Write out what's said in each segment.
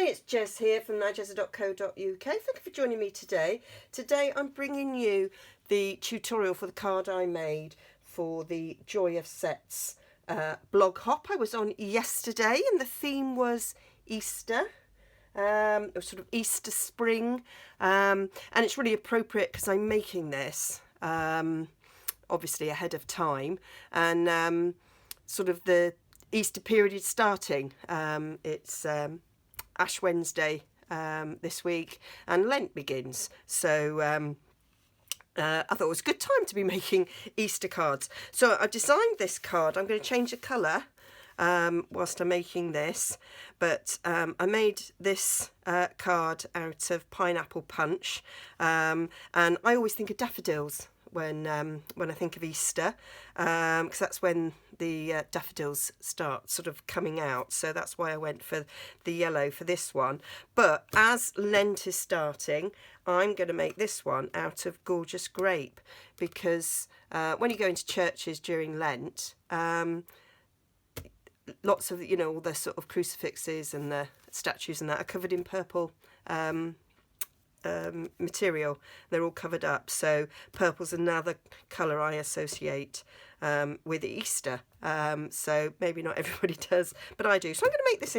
it's Jess here from Nigezza.co.uk. Thank you for joining me today. Today I'm bringing you the tutorial for the card I made for the Joy of Sets blog hop I was on yesterday, and the theme was Easter. It was sort of Easter spring, and it's really appropriate because I'm making this obviously ahead of time, and sort of the Easter period is starting. It's Ash Wednesday this week, and Lent begins. So I thought it was a good time to be making Easter cards. So I've designed this card. I'm going to change the colour whilst I'm making this, but I made this card out of pineapple punch, and I always think of daffodils when I think of Easter, because that's when the daffodils start sort of coming out. So that's why I went for the yellow for this one. But as Lent is starting, I'm going to make this one out of gorgeous grape, because when you go into churches during Lent, lots of, you know, all the sort of crucifixes and the statues and that are covered in purple material. They're all covered up, so purple's another colour I associate with Easter, so maybe not everybody does, but I do. So I'm going to make this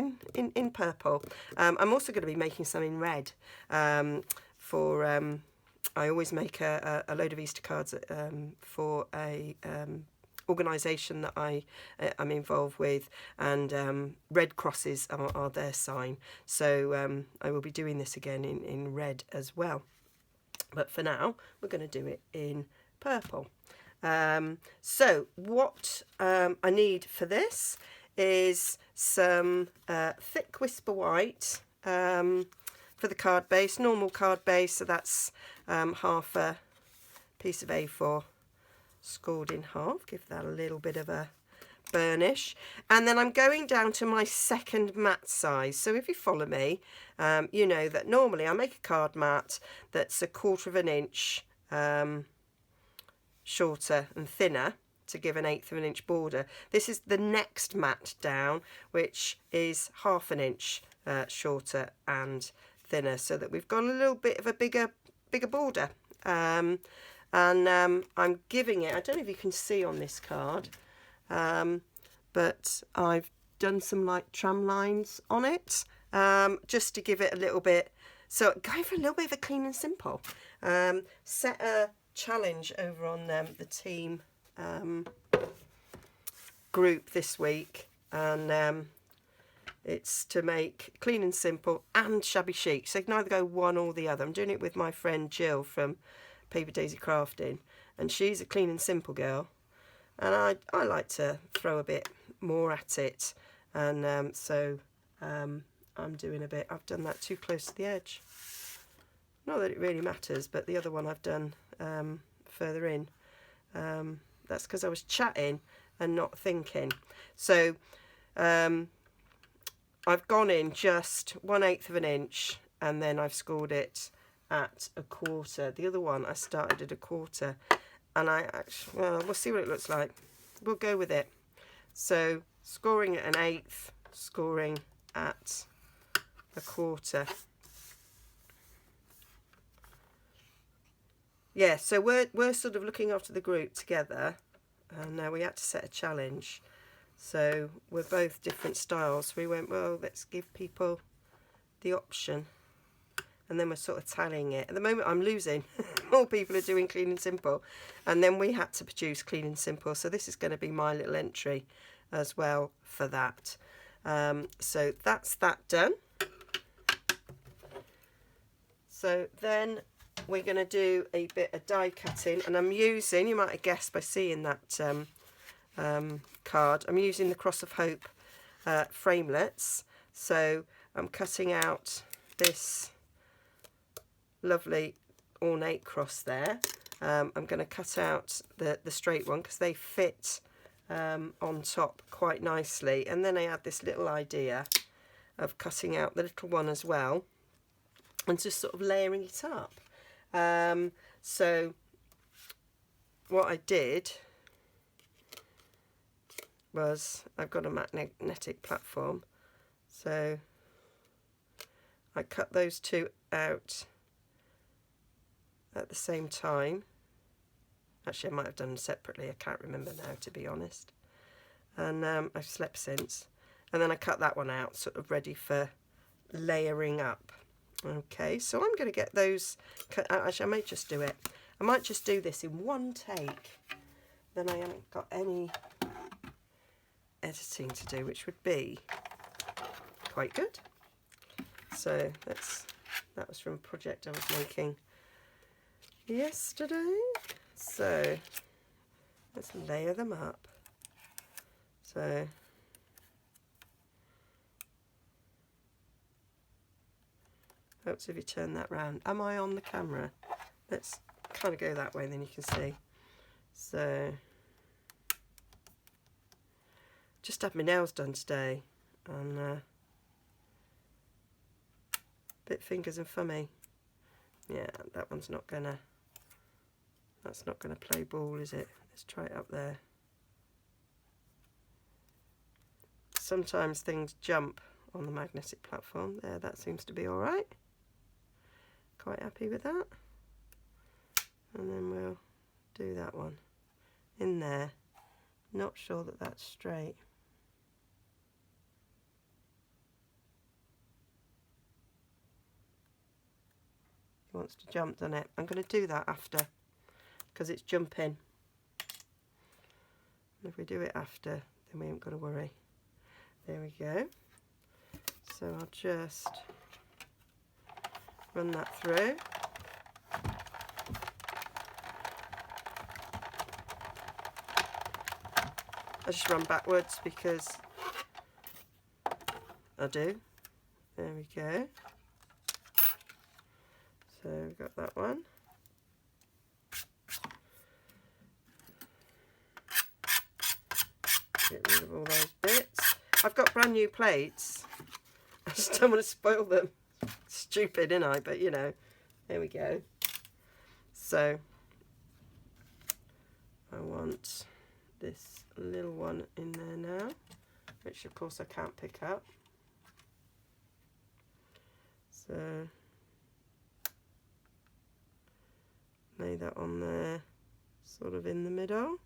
in purple. I'm also going to be making some in red for I always make a load of Easter cards for a organisation that I'm involved with, and red crosses are their sign, so I will be doing this again in red as well, but for now we're going to do it in purple. So what I need for this is some thick Whisper White for the card base, normal card base, so that's half a piece of A4 scored in half, give that a little bit of a burnish, and then I'm going down to my second mat size. So if you follow me, you know that normally I make a card mat that's 1/4 of an inch shorter and thinner to give 1/8 of an inch border. This is the next mat down, which is 1/2 an inch shorter and thinner, so that we've got a little bit of a bigger border. And I'm giving it, I don't know if you can see on this card, but I've done some like tram lines on it, just to give it a little bit, so going for a little bit of a clean and simple. Set a challenge over on the team group this week, and it's to make clean and simple and shabby chic, so you can either go one or the other. I'm doing it with my friend Jill from Paper Daisy Crafting, and she's a clean and simple girl, and I like to throw a bit more at it, and so I'm doing a bit. I've done that too close to the edge, not that it really matters, but the other one I've done further in. That's because I was chatting and not thinking. So I've gone in just 1/8 of an inch, and then I've scored it at 1/4. The other one I started at 1/4, and I actually, well, we'll see what it looks like. We'll go with it. So scoring at 1/8, scoring at 1/4. Yeah, so we're sort of looking after the group together, and now we had to set a challenge. So we're both different styles. We went, well, let's give people the option. And then we're sort of tallying it. At the moment I'm losing. More people are doing clean and simple. And then we had to produce clean and simple. So this is going to be my little entry as well for that. So that's that done. So then we're going to do a bit of die cutting. And I'm using, you might have guessed by seeing that card, I'm using the Cross of Hope framelets. So I'm cutting out this lovely ornate cross there. I'm going to cut out the straight one because they fit on top quite nicely, and then I had this little idea of cutting out the little one as well and just sort of layering it up. So what I did was, I've got a magnetic platform, so I cut those two out at the same time. Actually, I might have done them separately. I can't remember now, to be honest. And I've slept since. And then I cut that one out, sort of ready for layering up. Okay, so I'm going to get those cut out. Actually, I may just do it. I might just do this in one take. Then I haven't got any editing to do, which would be quite good. So that was from a project I was making yesterday. So let's layer them up. So hopes if you turn that round. Am I on the camera? Let's kind of go that way, then you can see. So just had my nails done today, and bit fingers and thummy. Yeah, that one's not gonna. That's not gonna play ball, is it? Let's try it up there. Sometimes things jump on the magnetic platform. There, that seems to be all right. Quite happy with that. And then we'll do that one in there. Not sure that that's straight. He wants to jump, doesn't it? I'm going to do that after, because it's jumping. And if we do it after, then we ain't got to worry. There we go. So I'll just run that through. I just run backwards because I do. There we go. So we've got that one. Get rid of all those bits. I've got brand new plates. I just don't want to spoil them. Stupid, innit I? But you know, there we go. So I want this little one in there now, which of course I can't pick up. So lay that on there, sort of in the middle.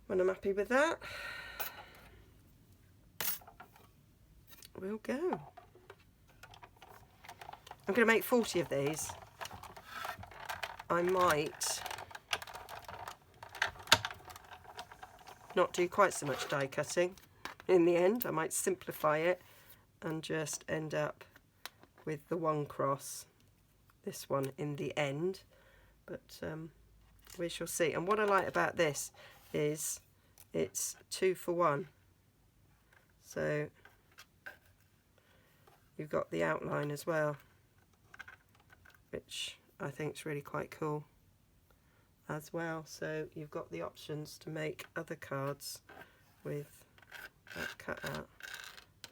When I'm happy with that, we'll go. I'm going to make 40 of these. I might not do quite so much die cutting in the end. I might simplify it and just end up with the one cross, this one in the end, but we shall see. And what I like about this is it's 2 for 1. So you've got the outline as well, which I think is really quite cool as well. So you've got the options to make other cards with that cut out.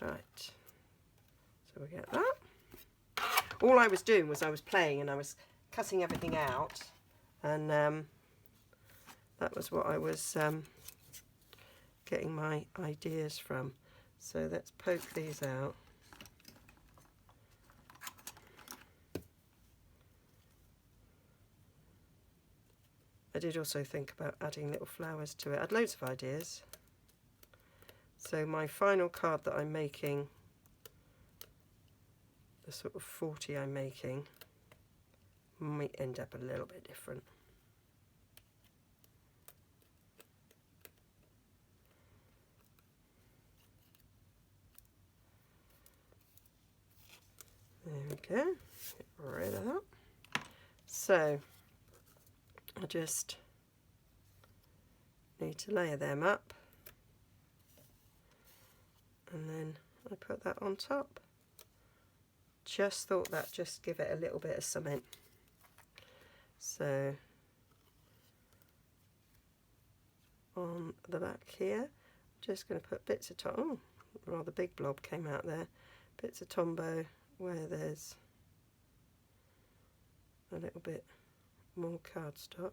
Right, so we get that. All I was doing was I was playing and I was cutting everything out, and that was what I was getting my ideas from. So let's poke these out. I did also think about adding little flowers to it. I had loads of ideas. So my final card that I'm making, the sort of 40 I'm making, might end up a little bit different. There we go, get rid of that. So I just need to layer them up, and then I put that on top. Just thought that just give it a little bit of something. So on the back here, I'm just going to put bits of oh, rather big blob came out there. Bits of Tombow where there's a little bit more cardstock.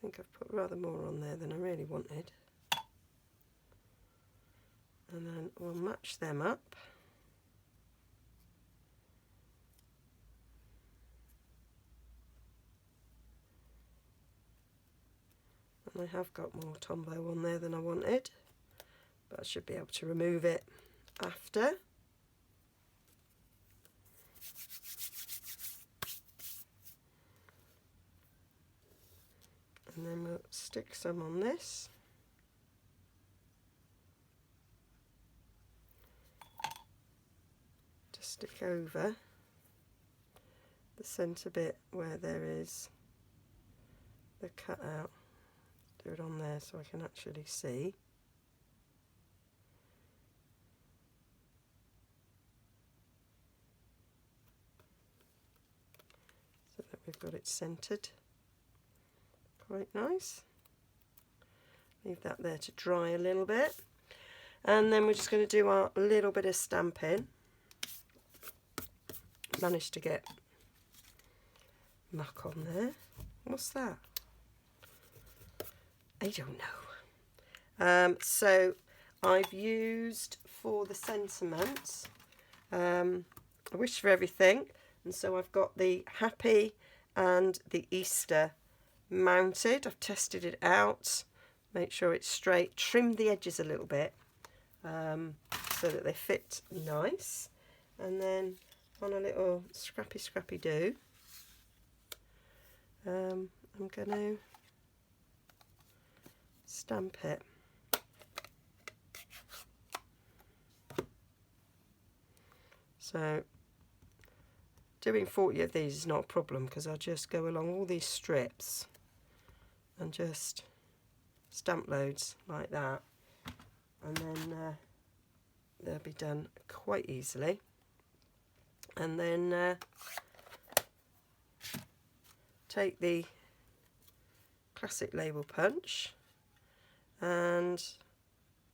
think I've put rather more on there than I really wanted. And then we'll match them up. And I have got more Tombow on there than I wanted, but I should be able to remove it after. And then we'll stick some on this. To stick over the centre bit where there is the cutout. Do it on there so I can actually see. So that we've got it centred. Quite nice. Leave that there to dry a little bit. And then we're just going to do our little bit of Stampin. Managed to get muck on there. What's that? I don't know. So I've used for the sentiments a wish for everything, and so I've got the happy and the Easter mounted. I've tested it out, make sure it's straight, trimmed the edges a little bit so that they fit nice, and then on a little scrappy do I'm going to stamp it. So doing 40 of these is not a problem, because I'll just go along all these strips and just stamp loads like that, and then they'll be done quite easily. And then take the classic label punch, and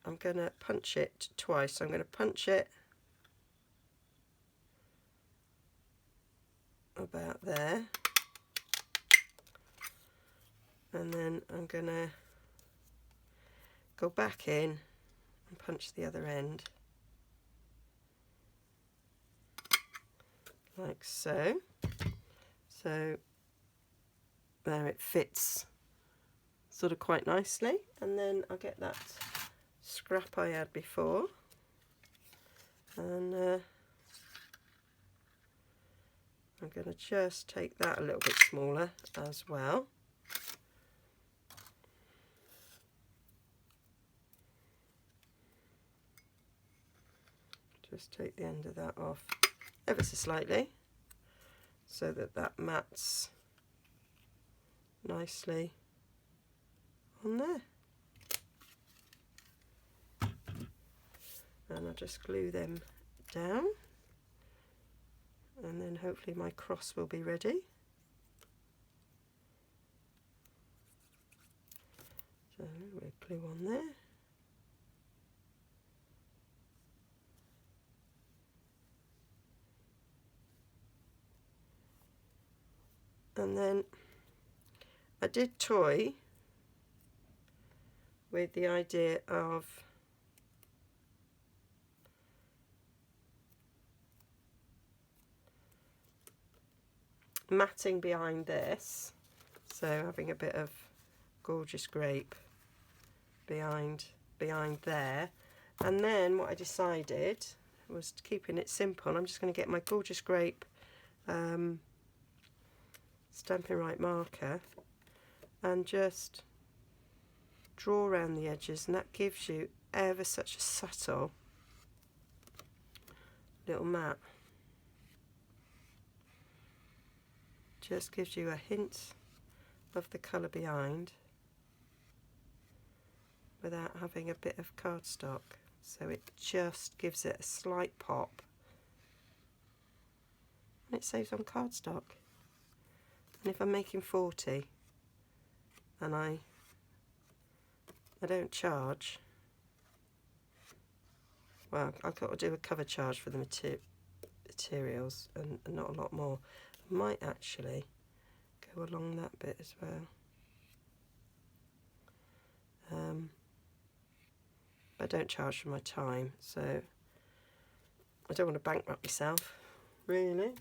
I'm going to punch it twice. I'm going to punch it about there, and then I'm going to go back in and punch the other end like so. So there, it fits sort of quite nicely, and then I'll get that scrap I had before, and I'm going to just take that a little bit smaller as well. Just take the end of that off ever so slightly so that that mats nicely on there. And I'll just glue them down, and then hopefully my cross will be ready. So a little bit of glue on there. And then I did toy with the idea of matting behind this, so having a bit of gorgeous grape behind there. And then what I decided was, keeping it simple, I'm just going to get my gorgeous grape Stampin' Right marker and just draw around the edges, and that gives you ever such a subtle little mat. Just gives you a hint of the colour behind without having a bit of cardstock, so it just gives it a slight pop, and it saves on cardstock. And if I'm making 40 and I don't charge, well, I've got to do a cover charge for the materials and not a lot more. I might actually go along that bit as well. I don't charge for my time, so I don't want to bankrupt myself, really.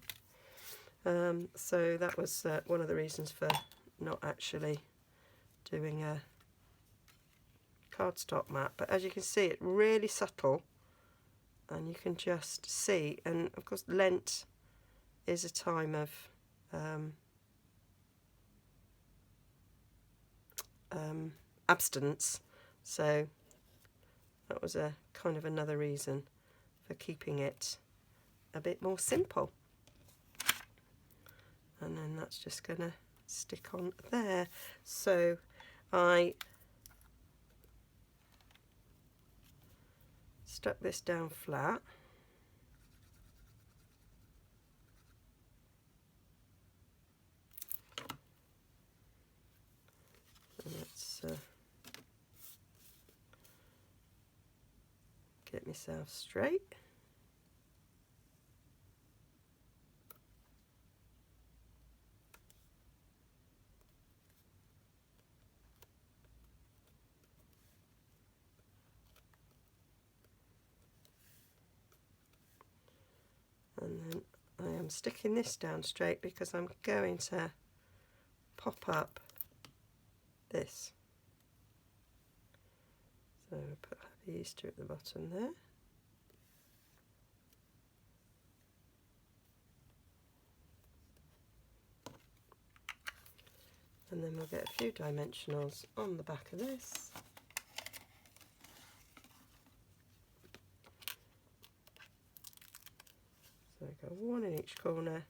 So that was one of the reasons for not actually doing a cardstock mat. But as you can see, it's really subtle, and you can just see. And of course, Lent is a time of abstinence, so that was a kind of another reason for keeping it a bit more simple. And then that's just going to stick on there. So I stuck this down flat. And let's get myself straight. And then I am sticking this down straight because I'm going to pop up this. So we'll put Happy Easter at the bottom there. And then we'll get a few dimensionals on the back of this. So I go one in each corner.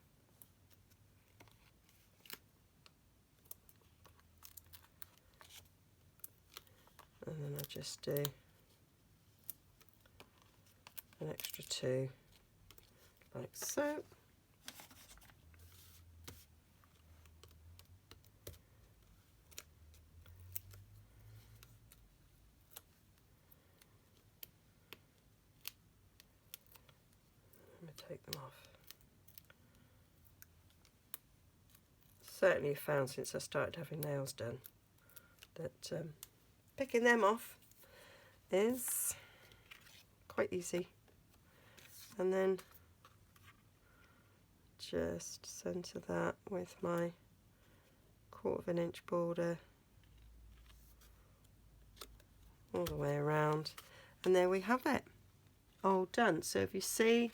And then I just do an extra two, like so. Let me take them off. Certainly found since I started having nails done that picking them off is quite easy. And then just centre that with my 1/4 inch border all the way around, and there we have it, all done. So if you see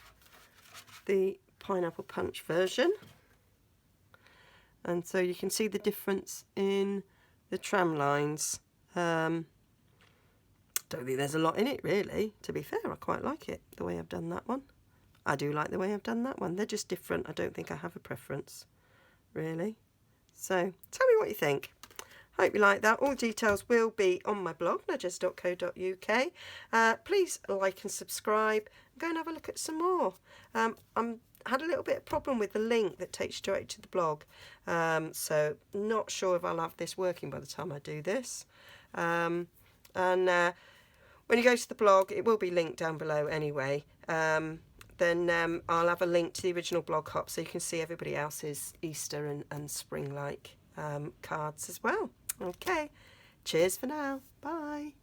the pineapple punch version, and so you can see the difference in the tram lines. Don't think there's a lot in it really, to be fair. I quite like it the way I've done that one. I do like the way I've done that one. They're just different. I don't think I have a preference really. So tell me what you think. Hope you like that. All details will be on my blog, nigezza.co.uk. Please like and subscribe. Go and have a look at some more. Had a little bit of problem with the link that takes you straight to the blog. So not sure if I'll have this working by the time I do this. When you go to the blog, it will be linked down below anyway. Then I'll have a link to the original blog hop so you can see everybody else's Easter and spring-like cards as well. Okay, cheers for now. Bye.